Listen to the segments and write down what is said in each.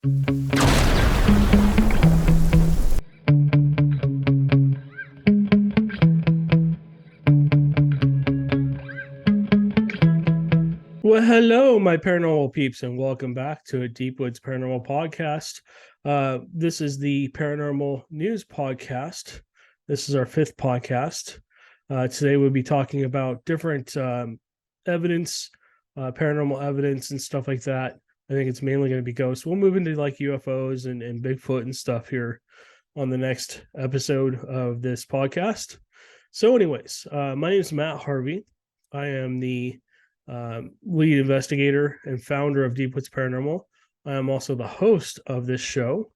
Well, hello, my paranormal peeps, and welcome back to a Deep Woods Paranormal Podcast. This is the Paranormal News Podcast. This is our fifth podcast. Today we'll be talking about different evidence, paranormal evidence, and stuff like that. I think it's mainly going to be ghosts. We'll move into like UFOs and Bigfoot and stuff here on the next episode of this podcast. So, anyways, my name is Matt Harvey. I am the lead investigator and founder of Deep Woods Paranormal. I am also the host of this show.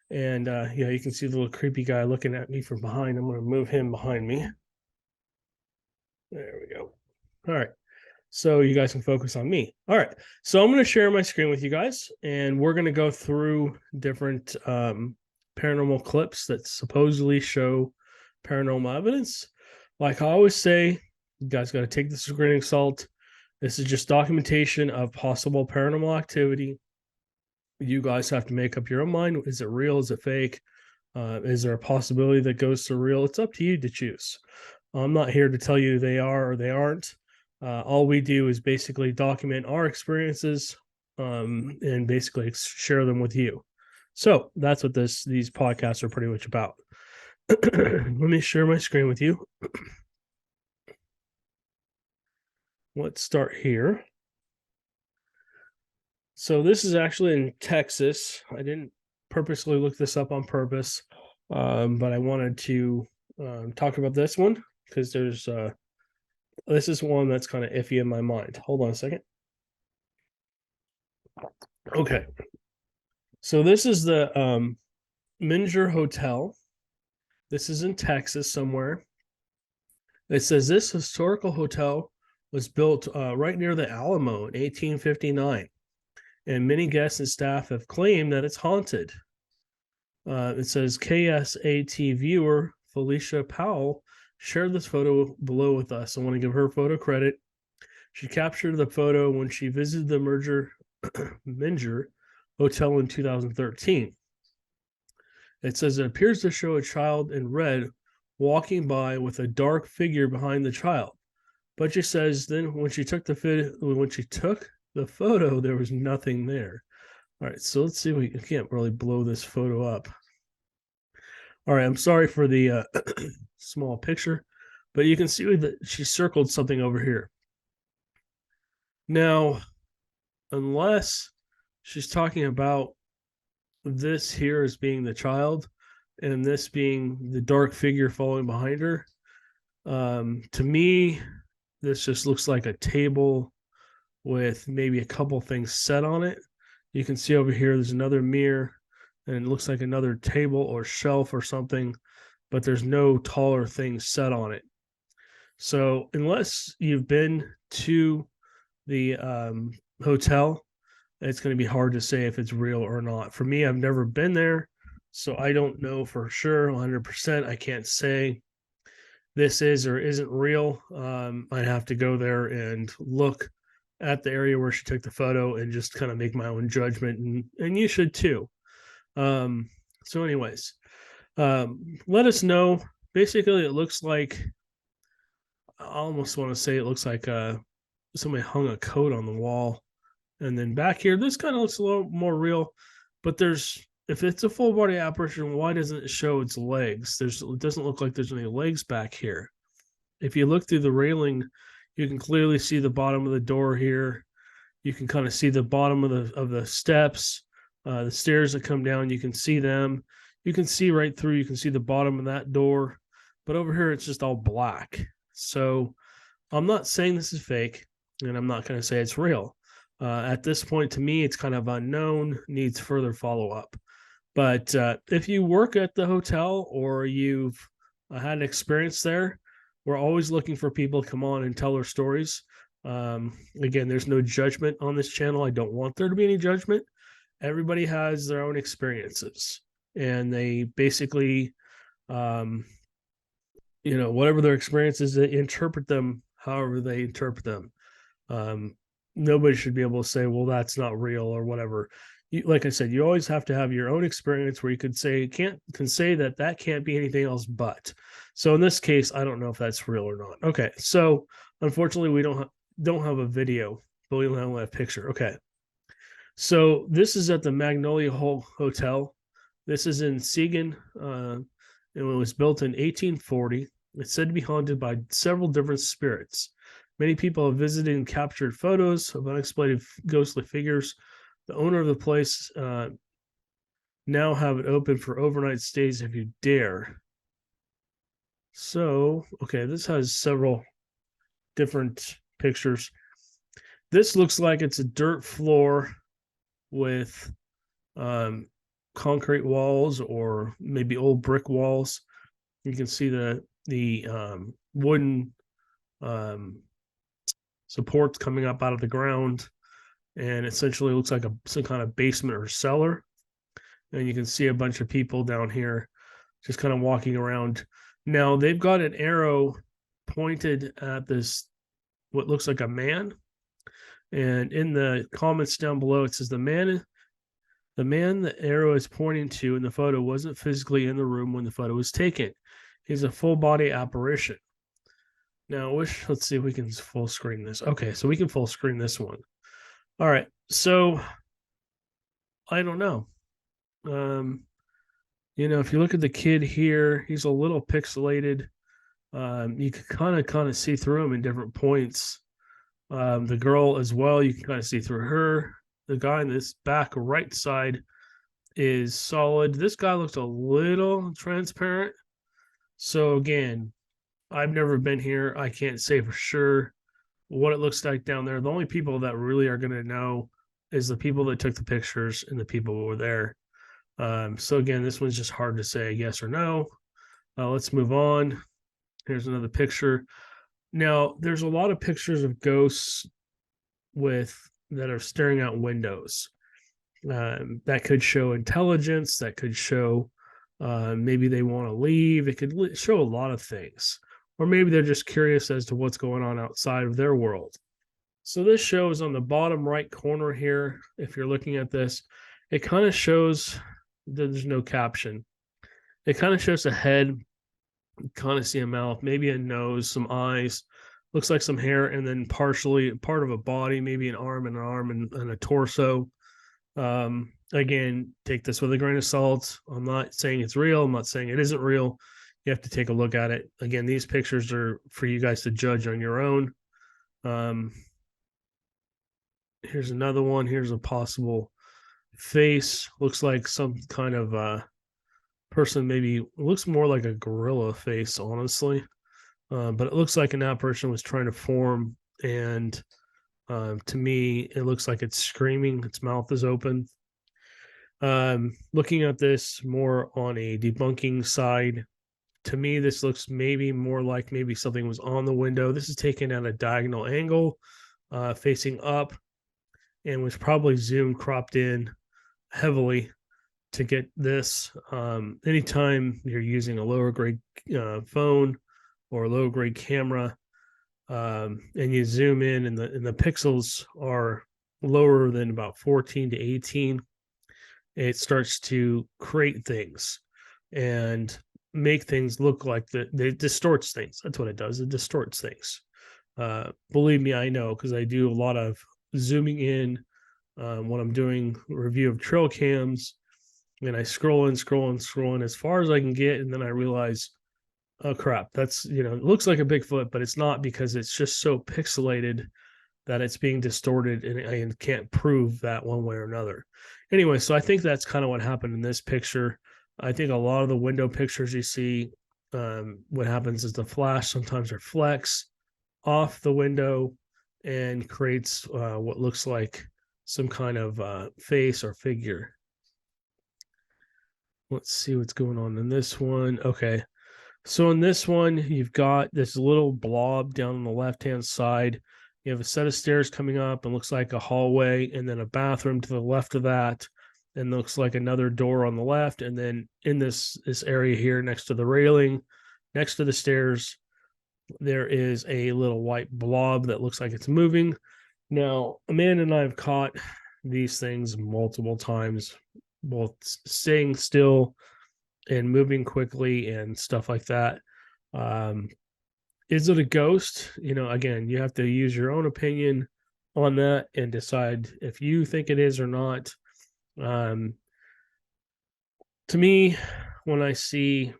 And you can see the little creepy guy looking at me from behind. I'm going to move him behind me. There we go. All right. So you guys can focus on me. All right. So I'm going to share my screen with you guys, and we're going to go through different paranormal clips that supposedly show paranormal evidence. Like I always say, you guys got to take this with a grain of salt. This is just documentation of possible paranormal activity. You guys have to make up your own mind. Is it real? Is it fake? Is there a possibility that ghosts are real? It's up to you to choose. I'm not here to tell you they are or they aren't. All we do is basically document our experiences and basically share them with you. So that's what these podcasts are pretty much about. Let me share my screen with you. Let's start here. So this is actually in Texas. I didn't purposely look this up on purpose, but I wanted to talk about this one because this is one that's kind of iffy in my mind. Hold on a second. Okay. So this is the Minger Hotel. This is in Texas somewhere. It says this historical hotel was built right near the Alamo in 1859, and many guests and staff have claimed that it's haunted. It says KSAT viewer Felicia Powell shared this photo below with us. I want to give her photo credit. She captured the photo when she visited the Minger Hotel in 2013. It says it appears to show a child in red walking by with a dark figure behind the child. But she says then when she took the photo, there was nothing there. All right, so let's see. We can't really blow this photo up. All right, I'm sorry for the small picture, but you can see that she circled something over here. Now, unless she's talking about this here as being the child and this being the dark figure following behind her, to me, this just looks like a table with maybe a couple things set on it. You can see over here there's another mirror, and it looks like another table or shelf or something, but there's no taller thing set on it. So unless you've been to the hotel, it's going to be hard to say if it's real or not. For me, I've never been there, so I don't know for sure 100%. I can't say this is or isn't real. I'd have to go there and look at the area where she took the photo and just kind of make my own judgment, and you should too. So anyways, let us know. Basically, it looks like, I almost want to say it looks like somebody hung a coat on the wall. And then back here, this kind of looks a little more real, but if it's a full body apparition, why doesn't it show its legs? It doesn't look like there's any legs back here. If you look through the railing, you can clearly see the bottom of the door here. You can kind of see the bottom of the steps, the stairs that come down. You can see them. You can see right through. You can see the bottom of that door. But over here, it's just all black. So I'm not saying this is fake, and I'm not going to say it's real. At this point, to me, it's kind of unknown, needs further follow-up. But if you work at the hotel or you've had an experience there, we're always looking for people to come on and tell their stories. Again, there's no judgment on this channel. I don't want there to be any judgment. Everybody has their own experiences, and they basically, whatever their experiences, they interpret them however they interpret them. Nobody should be able to say, well, that's not real or whatever. like I said, you always have to have your own experience where you could say can say that that can't be anything else but. So in this case, I don't know if that's real or not. Okay, so unfortunately, we don't have a video, but we only have a picture. Okay, so this is at the Magnolia Hotel. This is in Siegen. It was built in 1840. It's said to be haunted by several different spirits. Many people have visited and captured photos of unexplained ghostly figures. The owner of the place now have it open for overnight stays if you dare. So, okay, this has several different pictures. This looks like it's a dirt floor with concrete walls or maybe old brick walls. You can see the wooden um, supports coming up out of the ground, and essentially looks like some kind of basement or cellar. And you can see a bunch of people down here just kind of walking around. Now they've got an arrow pointed at this what looks like a man, and in the comments down below it says the man the arrow is pointing to in the photo wasn't physically in the room when the photo was taken. He's a full body apparition. Now, let's see if we can full screen this. Okay, so we can full screen this one. All right, so I don't know. If you look at the kid here, he's a little pixelated. You can kind of see through him in different points. The girl as well, you can kind of see through her. The guy in this back right side is solid. This guy looks a little transparent. So again, I've never been here. I can't say for sure what it looks like down there. The only people that really are going to know is the people that took the pictures and the people who were there. So again, this one's just hard to say yes or no. Let's move on. Here's another picture. Now, there's a lot of pictures of ghosts that are staring out windows. That could show intelligence. That could show maybe they want to leave. It could show a lot of things, or maybe they're just curious as to what's going on outside of their world. So this shows on the bottom right corner here. If you're looking at this, it kind of shows that there's no caption. It kind of shows a head, kind of see a mouth, maybe a nose, some eyes, looks like some hair, and then partially part of a body, maybe an arm and a torso. Again, take this with a grain of salt. I'm not saying it's real. I'm not saying it isn't real. You have to take a look at it. Again, these pictures are for you guys to judge on your own. Here's another one. Here's a possible face. Looks like some kind of person, maybe looks more like a gorilla face, honestly. But it looks like an apparition was trying to form, and to me, it looks like it's screaming. Its mouth is open. Looking at this more on a debunking side, to me, this looks maybe more like maybe something was on the window. This is taken at a diagonal angle, facing up, and was probably zoomed, cropped in heavily to get this. Anytime you're using a lower grade phone or a low grade camera, and you zoom in, and the pixels are lower than about 14 to 18, it starts to create things and make things look like it distorts things. That's what it does. It distorts things. Believe me, I know, because I do a lot of zooming in when I'm doing a review of trail cams, and I scroll in as far as I can get, and then I realize, oh crap, that's it looks like a Bigfoot, but it's not, because it's just so pixelated that it's being distorted, and I can't prove that one way or another. Anyway, so I think that's kind of what happened in this picture. I think a lot of the window pictures you see, what happens is the flash sometimes reflects off the window and creates what looks like some kind of face or figure. Let's see what's going on in this one. Okay. So in this one, you've got this little blob down on the left-hand side. You have a set of stairs coming up and looks like a hallway, and then a bathroom to the left of that, and looks like another door on the left. And then in this area here next to the railing, next to the stairs, there is a little white blob that looks like it's moving. Now, Amanda and I have caught these things multiple times, both staying still and moving quickly and stuff like that. Um, is it a ghost? Again, you have to use your own opinion on that and decide if you think it is or not. Um, to me, when I see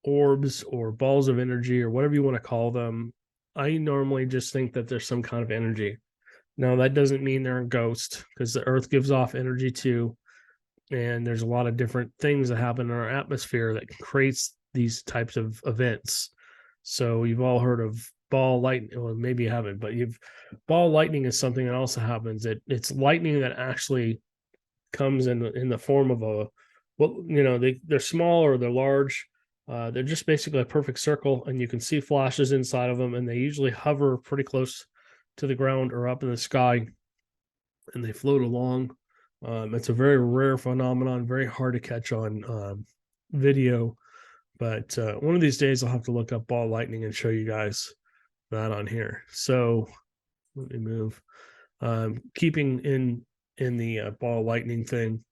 orbs or balls of energy or whatever you want to call them, I normally just think that there's some kind of energy. Now, that doesn't mean they're a ghost because the earth gives off energy too. And there's a lot of different things that happen in our atmosphere that creates these types of events. So you've all heard of ball lightning. Well, maybe you haven't, but you've ball lightning is something that also happens. It's lightning that actually comes in the form of a, well, they're small or they're large. They're just basically a perfect circle, and you can see flashes inside of them, and they usually hover pretty close to the ground or up in the sky, and they float along. It's a very rare phenomenon, very hard to catch on video. But one of these days, I'll have to look up ball lightning and show you guys that on here. So let me move. Keeping in the ball lightning thing,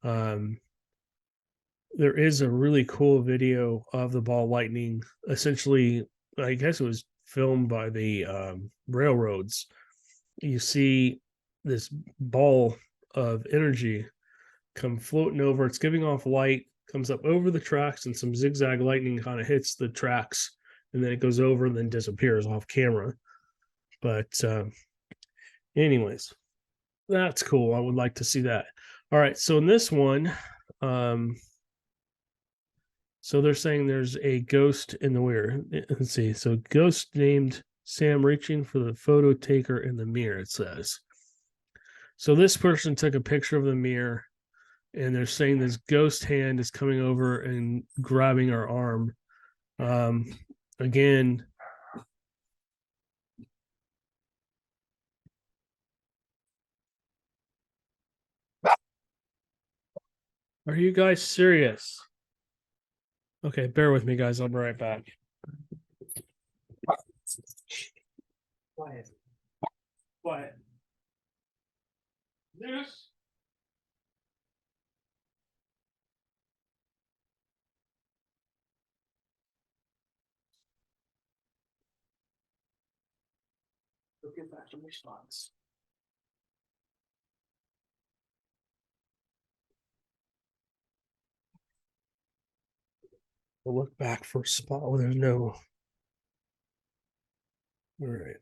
um, there is a really cool video of the ball lightning. Essentially, I guess it was filmed by the railroads. You see this ball of energy come floating over. It's giving off light, comes up over the tracks, and some zigzag lightning kind of hits the tracks, and then it goes over and then disappears off camera. But anyways, that's cool. I would like to see that. All right, so in this one, so they're saying there's a ghost in the mirror. Let's see. So ghost named Sam reaching for the photo taker in the mirror, it says. So this person took a picture of the mirror, and they're saying this ghost hand is coming over and grabbing our arm. Again, are you guys serious? Okay, bear with me, guys. I'll be right back. Quiet. Quiet. This. We'll get back to response. We'll look back for a spot where there's no. All right.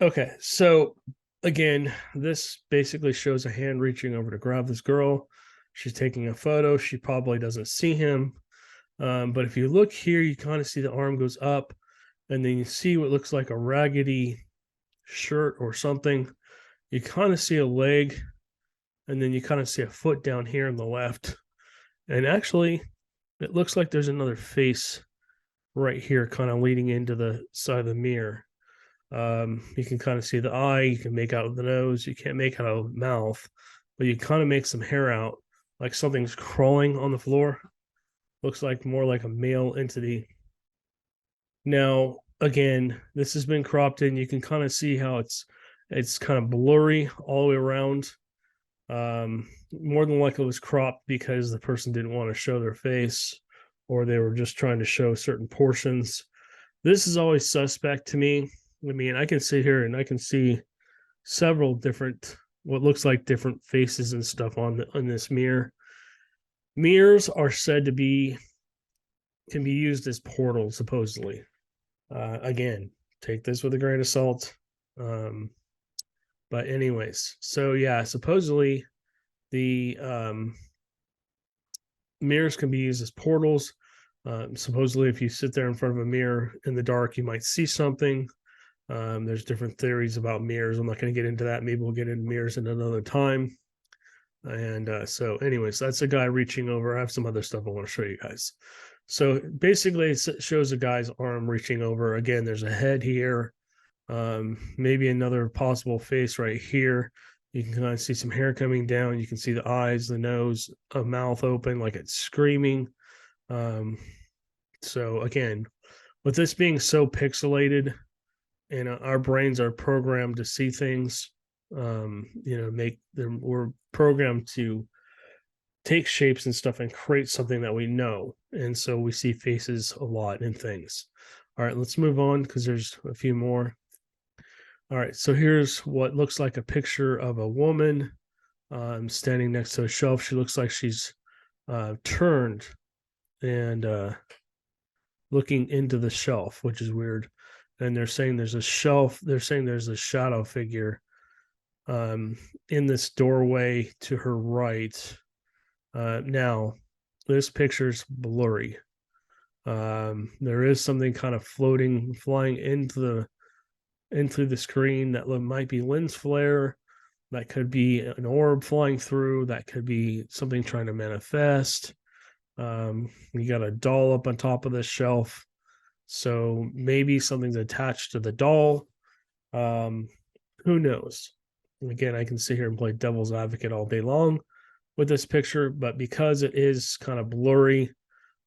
Okay, so again, this basically shows a hand reaching over to grab this girl. She's taking a photo. She probably doesn't see him. But if you look here, you kind of see the arm goes up, and then you see what looks like a raggedy shirt or something. You kind of see a leg, and then you kind of see a foot down here on the left. And actually, it looks like there's another face right here, kind of leading into the side of the mirror. You can kind of see the eye, you can make out the nose, you can't make out a mouth, but you kind of make some hair out, like something's crawling on the floor. Looks like more like a male entity. Now, again, this has been cropped in. You can kind of see how it's kind of blurry all the way around. More than likely it was cropped because the person didn't want to show their face, or they were just trying to show certain portions. This is always suspect to me. I mean, I can sit here and I can see several different, what looks like different faces and stuff on this mirror. Mirrors are said to can be used as portals, supposedly. Again, take this with a grain of salt. But anyways, so yeah, supposedly the mirrors can be used as portals. Supposedly, if you sit there in front of a mirror in the dark, you might see something. There's different theories about mirrors. I'm not going to get into that. Maybe we'll get into mirrors in another time. And so, anyways, that's a guy reaching over. I have some other stuff I want to show you guys. So basically, it shows a guy's arm reaching over. Again, there's a head here, maybe another possible face right here. You can kind of see some hair coming down. You can see the eyes, the nose, a mouth open like it's screaming. So again, with this being so pixelated, and our brains are programmed to see things. Make them. We're programmed to take shapes and stuff and create something that we know, and so we see faces a lot in things. All right, let's move on because there's a few more. All right, so here's what looks like a picture of a woman standing next to a shelf. She looks like she's turned and looking into the shelf, which is weird. And they're saying there's a shelf. They're saying there's a shadow figure in this doorway to her right. Now, this picture's blurry. There is something kind of flying into the screen that might be lens flare. That could be an orb flying through. That could be something trying to manifest. You got a doll up on top of this shelf. So maybe something's attached to the doll. Um, who knows? Again, I can sit here and play devil's advocate all day long with this picture, but because it is kind of blurry,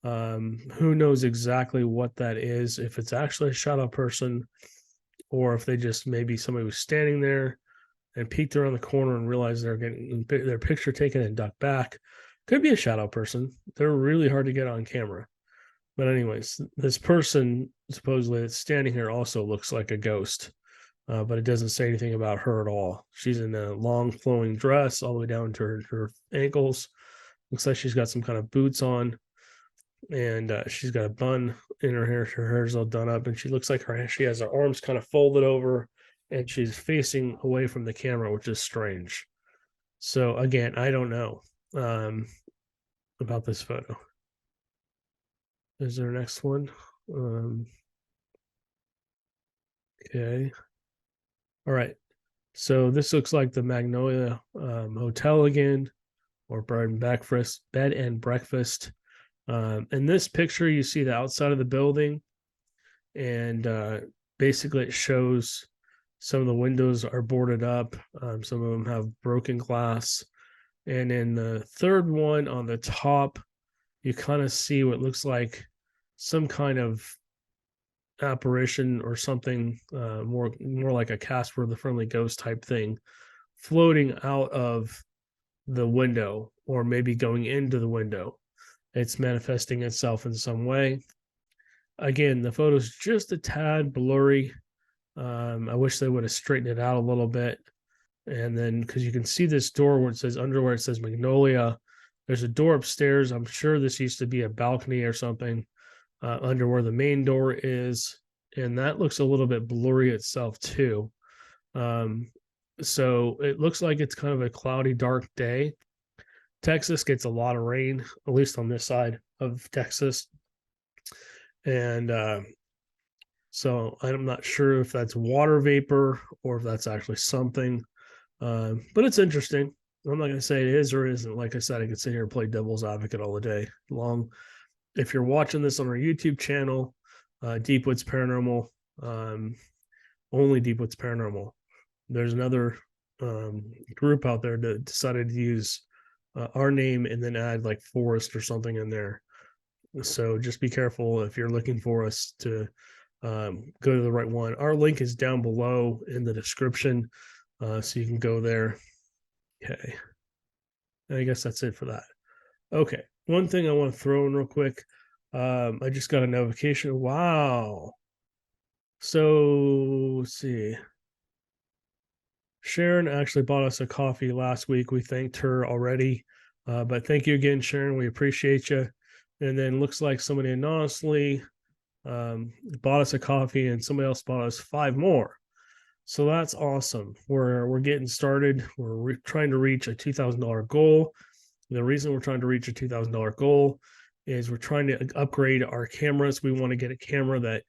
who knows exactly what that is, if it's actually a shadow person or if they just maybe somebody was standing there and peeked around the corner and realized they're getting their picture taken and ducked back. Could be a shadow person. They're really hard to get on camera. But anyways, this person supposedly that's standing here also looks like a ghost, but it doesn't say anything about her at all. She's in a long flowing dress all the way down to her ankles. Looks like she's got some kind of boots on, and she's got a bun in her hair. Her hair's all done up, and she looks like she has her arms kind of folded over, and she's facing away from the camera, which is strange. So again, I don't know about this photo. Is there a next one? Okay. All right. So this looks like the Magnolia Hotel again, or bed and breakfast. In this picture, you see the outside of the building, and basically it shows some of the windows are boarded up. Some of them have broken glass. And in the third one on the top, you kind of see what looks like some kind of apparition or something more like a Casper the Friendly Ghost type thing floating out of the window or maybe going into the window. It's manifesting itself in some way. Again, the photo's just a tad blurry. I wish they would have straightened it out a little bit. And then, because you can see this door where it says underwear, it says Magnolia. There's a door upstairs. I'm sure this used to be a balcony or something under where the main door is. And that looks a little bit blurry itself, too. So it looks like it's kind of a cloudy, dark day. Texas gets a lot of rain, at least on this side of Texas. And so I'm not sure if that's water vapor or if that's actually something. But it's interesting. I'm not going to say it is or isn't. Like I said, I could sit here and play devil's advocate all the day long. If you're watching this on our YouTube channel, Deep Woods Paranormal, only Deep Woods Paranormal. There's another group out there that decided to use our name and then add like Forest or something in there. So just be careful if you're looking for us to go to the right one. Our link is down below in the description, so you can go there. Okay. I guess that's it for that. Okay. One thing I want to throw in real quick. I just got a notification. Wow. So let's see. Sharon actually bought us a coffee last week. We thanked her already. But thank you again, Sharon. We appreciate you. And then looks like somebody anonymously bought us a coffee and somebody else bought us 5 more. So that's awesome. We're getting started. We're trying to reach a $2,000 goal. The reason we're trying to reach a $2,000 goal is we're trying to upgrade our cameras. We want to get a camera that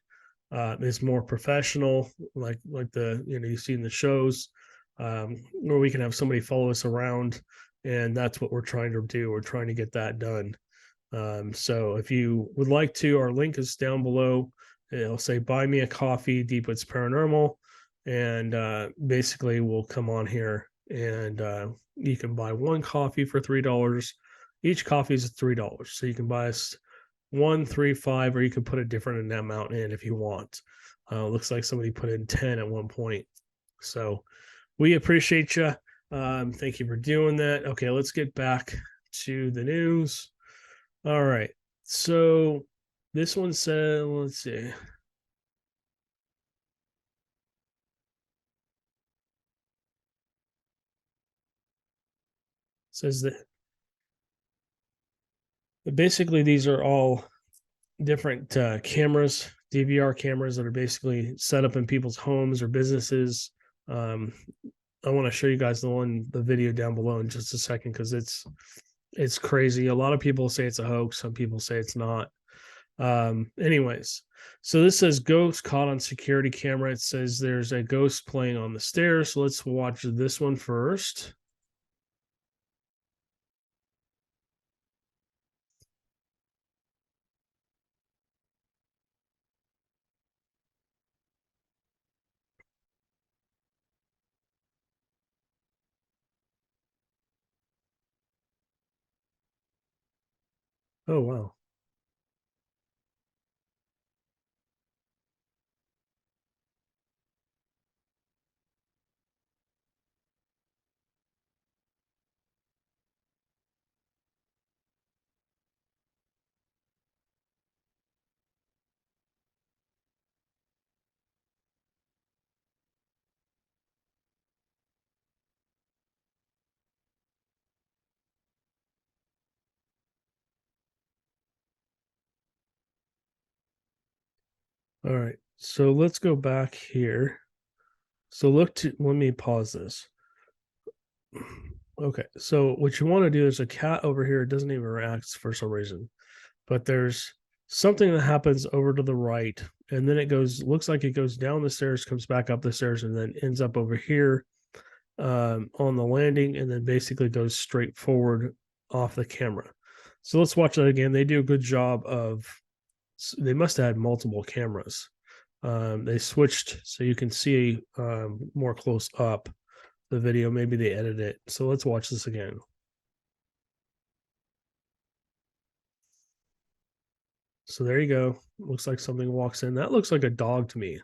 is more professional, like the you see in the shows, where we can have somebody follow us around, and that's what we're trying to do. We're trying to get that done. So if you would like to, our link is down below. It'll say buy me a coffee, Deep Woods Paranormal, and basically we'll come on here and you can buy one coffee for $3. Each coffee is $3, so you can buy us 1, 3, 5, or you can put a different amount in if you want. Looks like somebody put in 10 at one point. So we appreciate you. Thank you for doing that. Okay, let's get back to the news. All right. So this one said, let's see. Says that basically these are all different cameras, DVR cameras that are basically set up in people's homes or businesses. Um, I want to show you guys the video down below in just a second because it's crazy. A lot of people say it's a hoax. Some people say it's not. Anyways, so this says ghost caught on security camera. It says there's a ghost playing on the stairs. So let's watch this one first. Oh wow. All right. So let's go back here. So let me pause this. Okay. So what you want to do is a cat over here doesn't even react for some reason, but there's something that happens over to the right, and then it goes, looks like it goes down the stairs, comes back up the stairs, and then ends up over here on the landing, and then basically goes straight forward off the camera. So let's watch that again. They do a good job of, they must have had multiple cameras. They switched so you can see more close up the video. Maybe they edited it. So let's watch this again. So there you go. Looks like something walks in. That looks like a dog to me.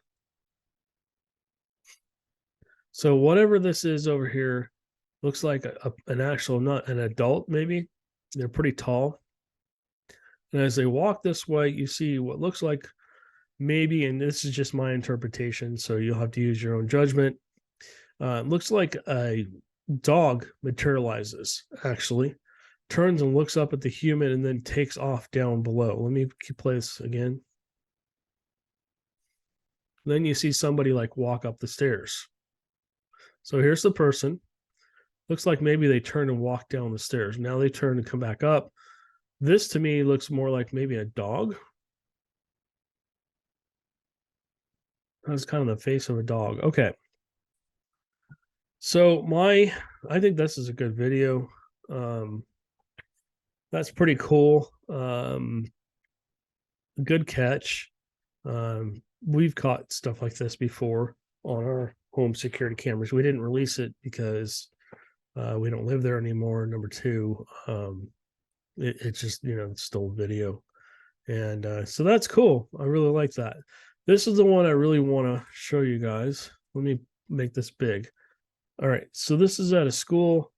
So whatever this is over here looks like an actual, not an adult, maybe. They're pretty tall. And as they walk this way, you see what looks like maybe, and this is just my interpretation, so you'll have to use your own judgment. It looks like a dog materializes, actually, turns and looks up at the human and then takes off down below. Let me play this again. Then you see somebody like walk up the stairs. So here's the person. Looks like maybe they turn and walk down the stairs. Now they turn and come back up. This to me looks more like maybe a dog. That's kind of the face of a dog. Okay. So I think this is a good video. Um, that's pretty cool. Good catch. We've caught stuff like this before on our home security cameras. We didn't release it because we don't live there anymore. Number two, it's just, it's still video. And so that's cool. I really like that. This is the one I really want to show you guys. Let me make this big. All right. So this is at a school.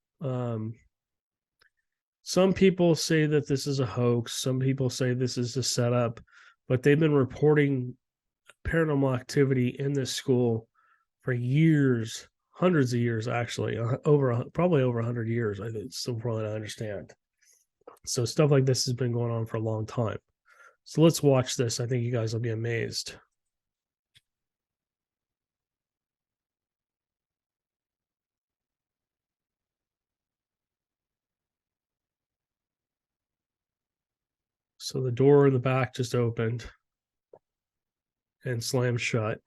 Some people say that this is a hoax. Some people say this is a setup, but they've been reporting paranormal activity in this school for years, hundreds of years, actually, probably over 100 years. I think, so from what I understand. So stuff like this has been going on for a long time. So let's watch this. I think you guys will be amazed. So the door in the back just opened and slammed shut.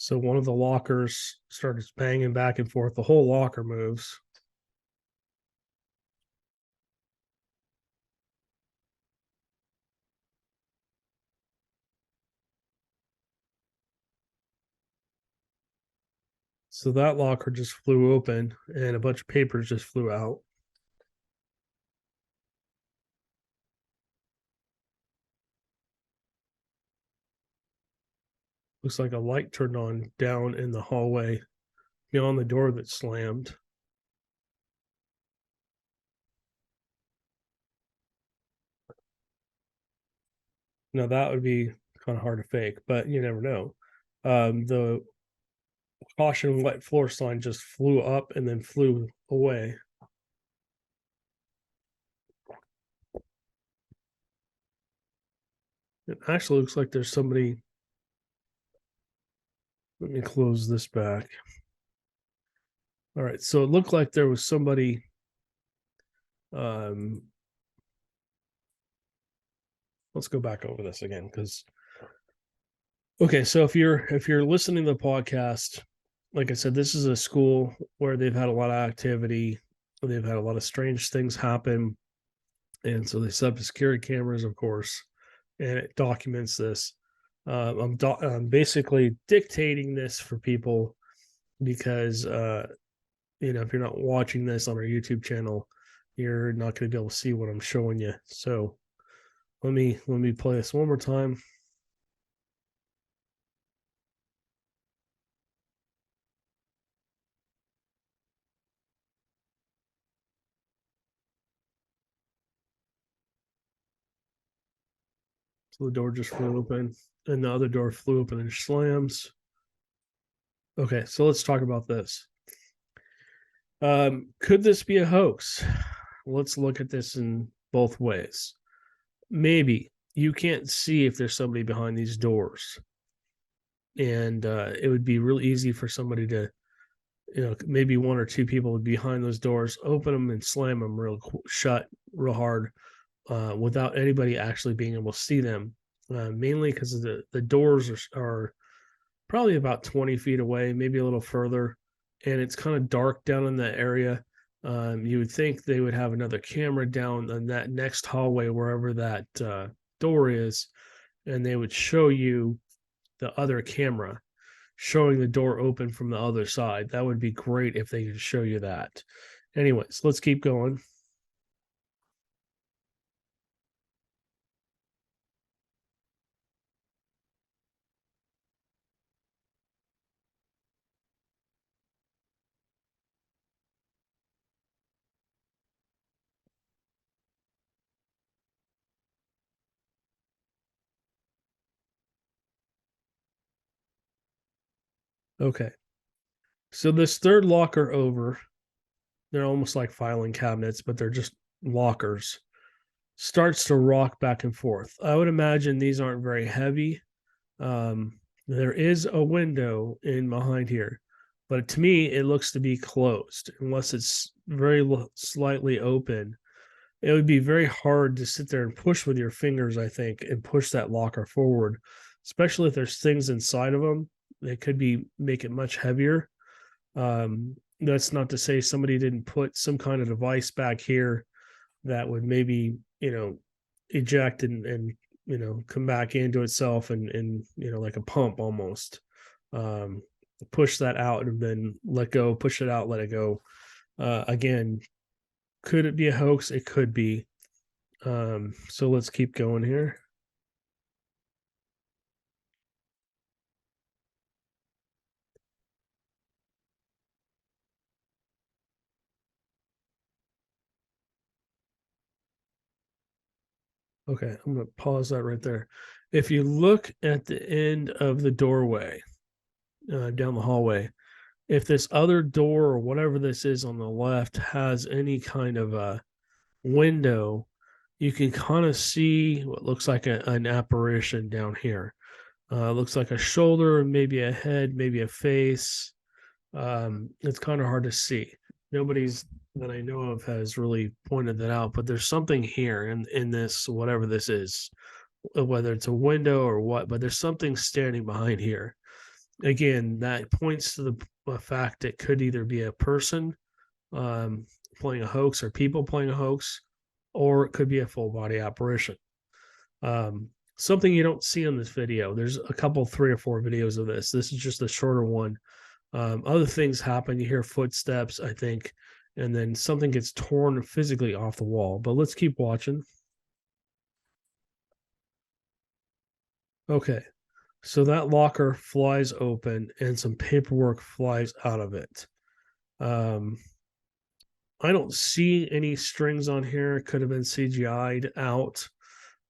So one of the lockers started banging back and forth. The whole locker moves. So that locker just flew open and a bunch of papers just flew out. Looks like a light turned on down in the hallway beyond the door that slammed. Now that would be kind of hard to fake, but you never know. The caution wet floor sign just flew up and then flew away. It actually looks like there's somebody. Let me close this back. All right, so it looked like there was somebody. Um, let's go back over this again because okay, so if you're listening to the podcast, like I said, this is a school where they've had a lot of activity, they've had a lot of strange things happen, and so they set up security cameras, of course, and it documents this. I'm basically dictating this for people because if you're not watching this on our YouTube channel, you're not going to be able to see what I'm showing you. So let me play this one more time. So the door just flew open, and the other door flew open and slams. Okay, so let's talk about this. Could this be a hoax? Let's look at this in both ways. Maybe you can't see if there's somebody behind these doors, and it would be real easy for somebody to, maybe one or two people behind those doors, open them and slam them real shut, real hard, without anybody actually being able to see them. Mainly because the doors are probably about 20 feet away, maybe a little further, and it's kind of dark down in that area. You would think they would have another camera down in that next hallway, wherever that door is, and they would show you the other camera showing the door open from the other side. That would be great if they could show you that. Anyways, let's keep going. Okay. So this third locker over, they're almost like filing cabinets, but they're just lockers, starts to rock back and forth. I would imagine these aren't very heavy. There is a window in behind here, but to me, it looks to be closed unless it's very slightly open. It would be very hard to sit there and push with your fingers, I think, and push that locker forward, especially if there's things inside of them that could be make it much heavier. That's not to say somebody didn't put some kind of device back here that would maybe, eject and come back into itself and like a pump almost. Um, Push that out and then let go, push it out, let it go. Again, could it be a hoax? It could be. So let's keep going here. Okay, I'm going to pause that right there. If you look at the end of the doorway down the hallway, if this other door or whatever this is on the left has any kind of a window, you can kind of see what looks like an apparition down here. Looks like a shoulder, maybe a head, maybe a face. It's kind of hard to see. Nobody's that I know of has really pointed that out, but there's something here in this, whatever this is, whether it's a window or what, but there's something standing behind here. Again, that points to the fact it could either be a person um, playing a hoax or people playing a hoax, or it could be a full body apparition. Something you don't see in this video. There's a couple, 3 or 4 videos of this. This is just a shorter one. Other things happen. You hear footsteps, I think, and then something gets torn physically off the wall. But let's keep watching. Okay. So that locker flies open and some paperwork flies out of it. Um, I don't see any strings on here. It could have been CGI'd out.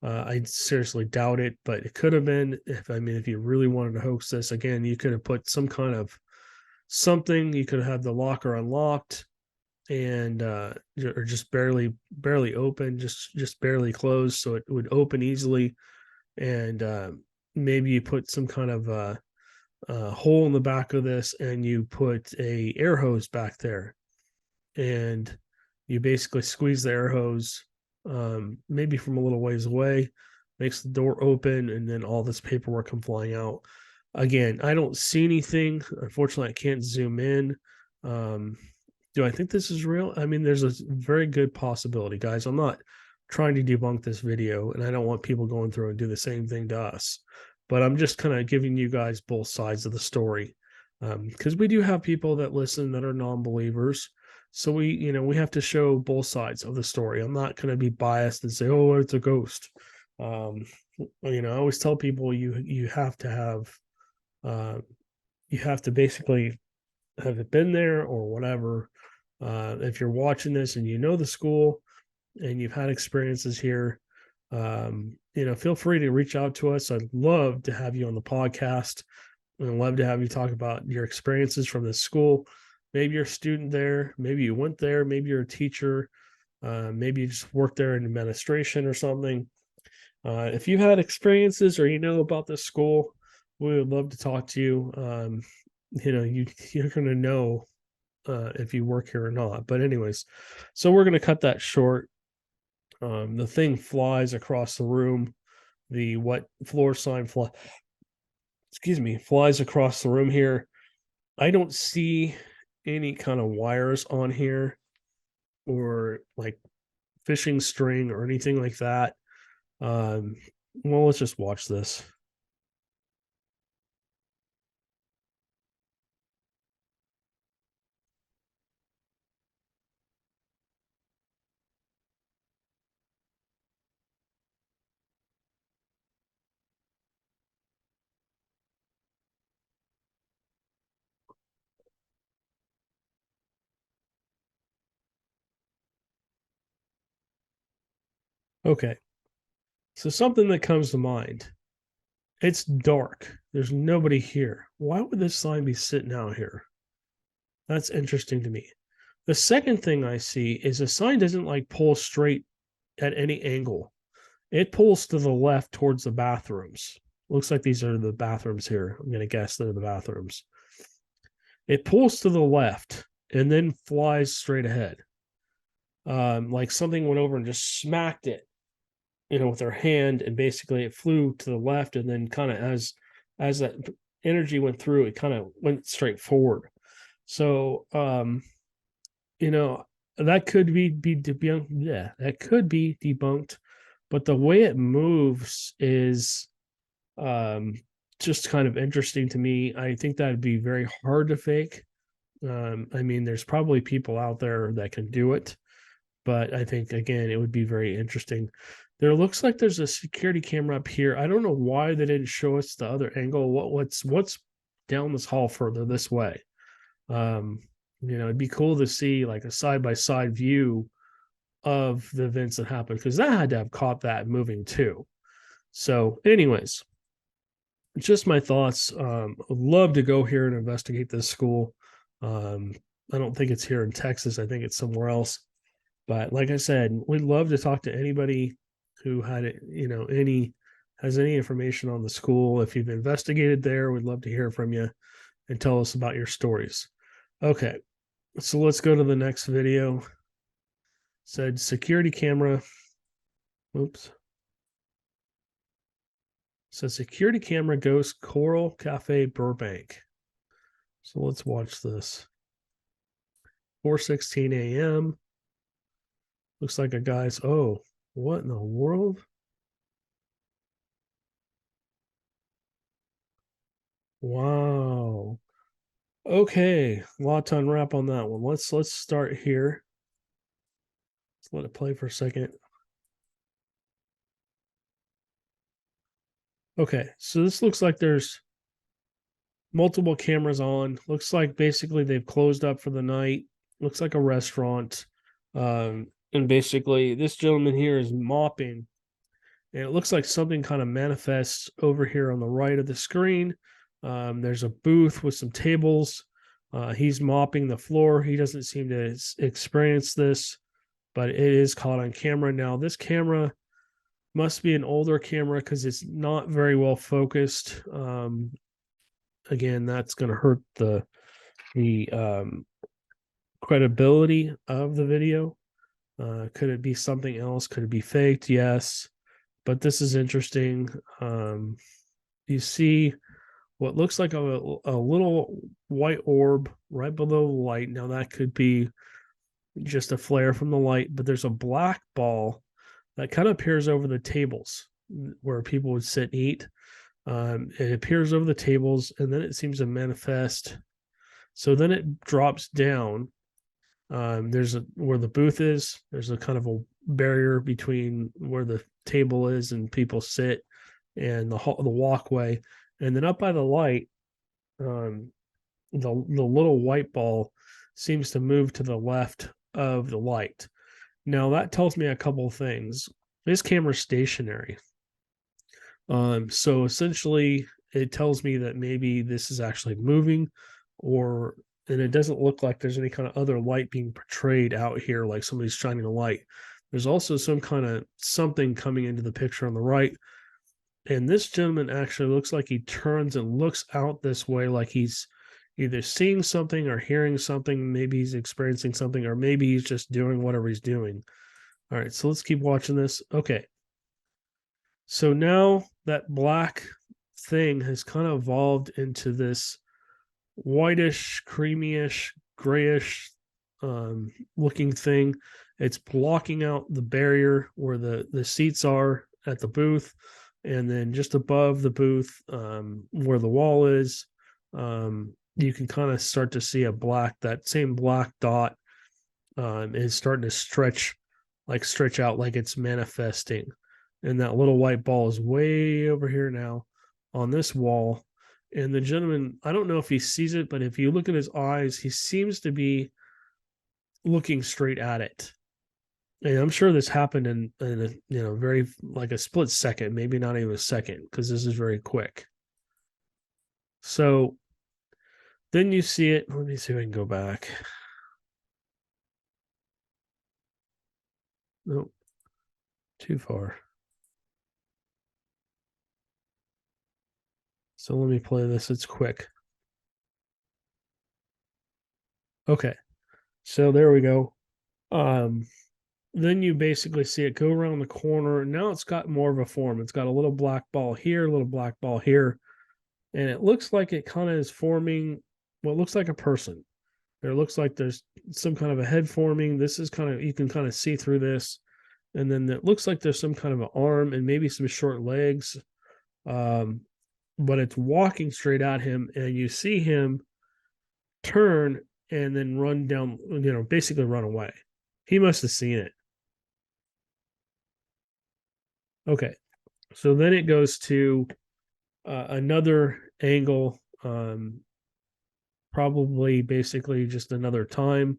I seriously doubt it, but it could have been. If you really wanted to hoax this, again, you could have put some kind of something. You could have had the locker unlocked and or just barely open, just barely closed, so it would open easily. And maybe you put some kind of hole in the back of this, and you put a air hose back there, and you basically squeeze the air hose, maybe from a little ways away, makes the door open, and then all this paperwork come flying out. Again, I don't see anything. Unfortunately, I can't zoom in. Um, do I think this is real? I mean, there's a very good possibility, guys. I'm not trying to debunk this video, and I don't want people going through and do the same thing to us. But I'm just kind of giving you guys both sides of the story, because we do have people that listen that are non-believers. So we have to show both sides of the story. I'm not going to be biased and say, "Oh, it's a ghost." Um, I always tell people you have to have uh, you have to basically have it been there or whatever. If you're watching this and you know the school and you've had experiences here, feel free to reach out to us. I'd love to have you on the podcast. I'd love to have you talk about your experiences from this school. Maybe you're a student there, maybe you went there, maybe you're a teacher, maybe you just work there in administration or something. If you had experiences or you know about this school, we would love to talk to you. You're going to know if you work here or not. But anyways, so we're going to cut that short. The thing flies across the room. The what floor sign flies across the room here. I don't see any kind of wires on here or like fishing string or anything like that. Um, well, let's just watch this. Okay, so something that comes to mind. It's dark. There's nobody here. Why would this sign be sitting out here? That's interesting to me. The second thing I see is the sign doesn't like pull straight at any angle. It pulls to the left towards the bathrooms. Looks like these are the bathrooms here. I'm going to guess they're the bathrooms. It pulls to the left and then flies straight ahead. Like something went over and just smacked it, with their hand, and basically it flew to the left, and then kind of as that energy went through, it kind of went straight forward. So you know that could be debunked. Yeah, that could be debunked, but the way it moves is um just kind of interesting to me. I think that'd be very hard to fake. I mean, there's probably people out there that can do it, but I think again it would be very interesting. There looks like there's a security camera up here. I don't know why they didn't show us the other angle. What's down this hall further this way? Um, it'd be cool to see like a side by side view of the events that happened, because that had to have caught that moving too. So, anyways, just my thoughts. I'd love to go here and investigate this school. Um, I don't think it's here in Texas. I think it's somewhere else. But like I said, we'd love to talk to anybody who had it, has any information on the school. If you've investigated there, we'd love to hear from you and tell us about your stories. Okay, so let's go to the next video. It said security camera. Oops. It says security camera ghost Coral Cafe Burbank. So let's watch this. 4:16 a.m. Looks like a guy's. Oh, what in the world? Wow. Okay, a lot to unwrap on that one. Let's start here. Let's let it play for a second. Okay, so this looks like there's multiple cameras on. Looks like basically they've closed up for the night. Looks like a restaurant. And basically, this gentleman here is mopping, and it looks like something kind of manifests over here on the right of the screen. There's a booth with some tables. He's mopping the floor. He doesn't seem to experience this, but it is caught on camera. Now, this camera must be an older camera because it's not very well focused. Again, that's going to hurt the credibility of the video. Could it be something else? Could it be faked? Yes, but this is interesting. You see what looks like a little white orb right below the light. Now that could be just a flare from the light, but there's a black ball that kind of appears over the tables where people would sit and eat. It appears over the tables and then it seems to manifest. So then it drops down. There's where the booth is. There's a kind of a barrier between where the table is and people sit, and the walkway. And then up by the light, um, the little white ball seems to move to the left of the light. Now that tells me a couple of things. This camera's stationary. So essentially it tells me that maybe this is actually moving, or and it doesn't look like there's any kind of other light being portrayed out here, like somebody's shining a light. There's also some kind of something coming into the picture on the right. And this gentleman actually looks like he turns and looks out this way, like he's either seeing something or hearing something. Maybe he's experiencing something, or maybe he's just doing whatever he's doing. All right, so let's keep watching this. Okay. So now that black thing has kind of evolved into this whitish, creamyish, grayish looking thing. It's blocking out the barrier where the seats are at the booth, and then just above the booth, where the wall is, you can kind of start to see that same black dot is starting to stretch out like it's manifesting. And that little white ball is way over here now on this wall. And the gentleman, I don't know if he sees it, but if you look at his eyes, he seems to be looking straight at it. And I'm sure this happened in a very like a split second, maybe not even a second, because this is very quick. So then you see it. Let me see if I can go back. Nope, too far. So let me play this. It's quick. Okay. So there we go. Then you basically see it go around the corner. Now it's got more of a form. It's got a little black ball here, a little black ball here, and it looks like it kind of is forming what looks like a person. There looks like there's some kind of a head forming. This is kind of, you can kind of see through this. And then it looks like there's some kind of an arm and maybe some short legs. Um, but it's walking straight at him, and you see him turn and then run down, basically run away. He must have seen it. Okay. So then it goes to another angle, probably basically just another time.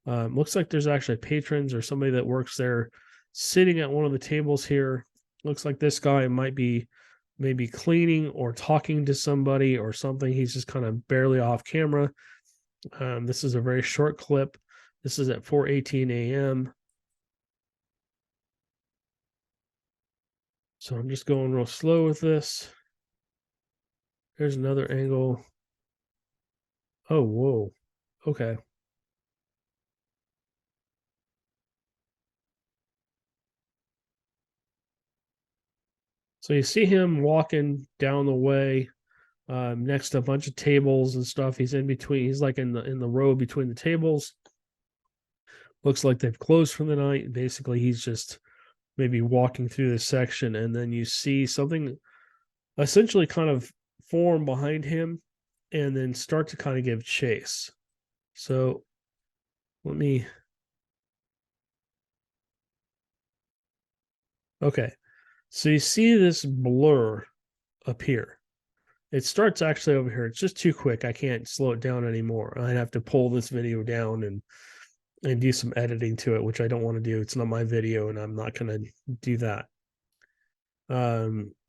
Looks like there's actually patrons or somebody that works there sitting at one of the tables here. Looks like this guy might be maybe cleaning or talking to somebody or something. He's just kind of barely off camera. This is a very short clip. This is at 4:18 a.m. So I'm just going real slow with this. Here's another angle. Oh, whoa. Okay. So you see him walking down the way, next to a bunch of tables and stuff. He's in between. He's like in the row between the tables. Looks like they've closed for the night. Basically, he's just maybe walking through this section, and then you see something essentially kind of form behind him. and then start to kind of give chase. So let me. Okay. So you see this blur appear. It starts actually over here. It's just too quick. I can't slow it down anymore. I'd have to pull this video down and do some editing to it, which I don't want to do. It's not my video, and I'm not going to do that.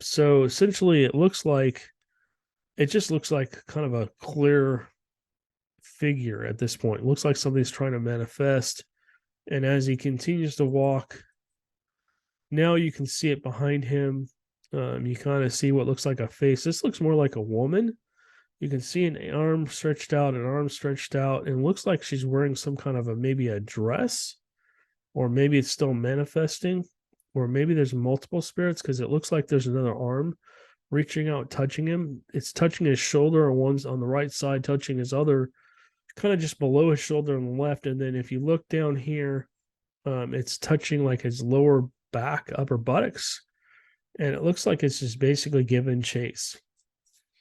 So essentially, it just looks like kind of a clear figure at this point. It looks like somebody's trying to manifest. And as he continues to walk, now you can see it behind him. You kind of see what looks like a face. This looks more like a woman. You can see an arm stretched out, and looks like she's wearing some kind of maybe a dress, or maybe it's still manifesting, or maybe there's multiple spirits because it looks like there's another arm reaching out, touching him. It's touching his shoulder, or one's on the right side, touching his other, kind of just below his shoulder on the left. And then if you look down here, it's touching like his lower back, upper buttocks, and it looks like it's just basically giving chase.